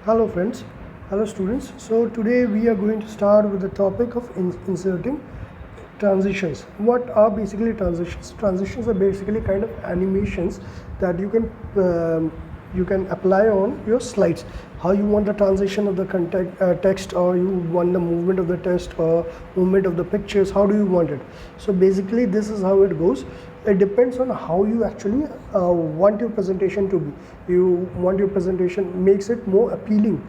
Hello friends, hello students. So today we are going to start with the topic of inserting transitions. What are basically transitions? Transitions are basically kind of animations that you can apply on your slides. How you want the transition of the text, or you want the movement of the text or movement of the pictures. How do you want it? So basically this is how it goes. It depends on how you actually want your presentation to be. You want your presentation makes it more appealing.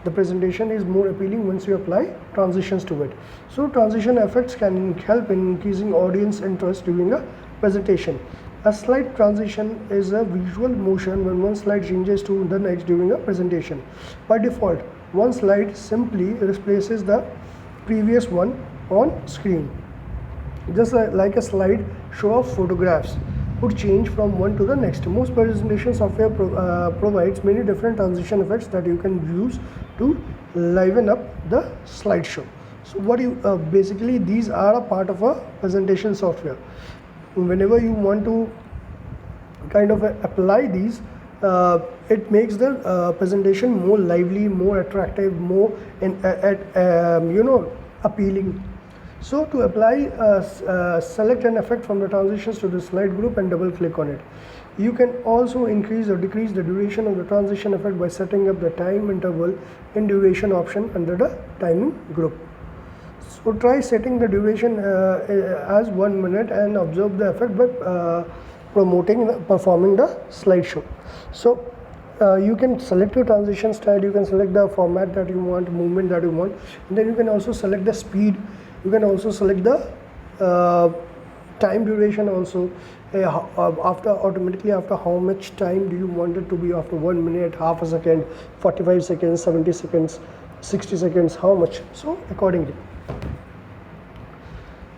The presentation is more appealing once you apply transitions to it. So transition effects can help in increasing audience interest during a presentation. A slide transition is a visual motion when one slide changes to the next during a presentation. By default, one slide simply replaces the previous one on screen. Just like a slide show of photographs would change from one to the next. Most presentation software provides many different transition effects that you can use to liven up the slideshow. So what you basically these are a part of a presentation software. Whenever you want to kind of apply these, it makes the presentation more lively, more attractive, more appealing. So to apply, select an effect from the transitions to the slide group and double click on it. You can also increase or decrease the duration of the transition effect by setting up the time interval in duration option under the timing group. So try setting the duration as 1 minute and observe the effect by performing the slideshow. So you can select your transition style, you can select the format that you want, movement that you want, and then you can also select the speed. You can also select the time duration also. Automatically after how much time do you want it to be, after 1 minute, half a second, 45 seconds, 70 seconds, 60 seconds, how much, so accordingly.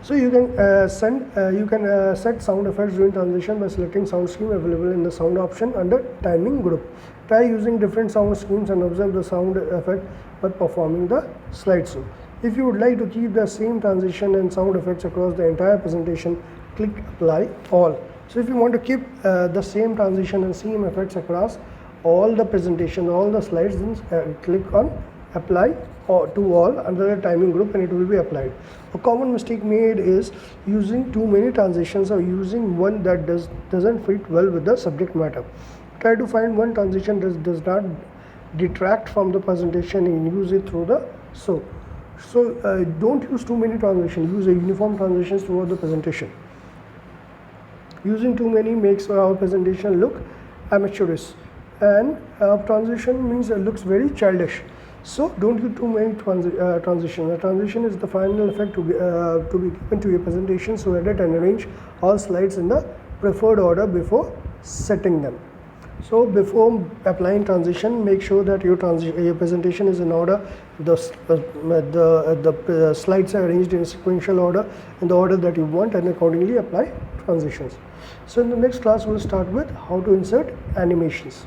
So you can set sound effects during transition by selecting sound scheme available in the sound option under timing group. Try using different sound schemes and observe the sound effect by performing the slideshow. If you would like to keep the same transition and sound effects across the entire presentation, click apply all. So if you want to keep the same transition and same effects across all the presentation, all the slides, then click on apply to all under the timing group and it will be applied. A common mistake made is using too many transitions or using one that doesn't fit well with the subject matter. Try to find one transition that does not detract from the presentation and use it through the So don't use too many transitions. Use a uniform transitions throughout the presentation. Using too many makes our presentation look amateurish, and transition means it looks very childish. So don't use too many transitions. A transition is the final effect to be given to your presentation. So edit and arrange all slides in the preferred order before setting them. So before applying transition, make sure that your presentation is in order. The slides are arranged in sequential order, in the order that you want, and accordingly apply transitions. So in the next class, we'll start with how to insert animations.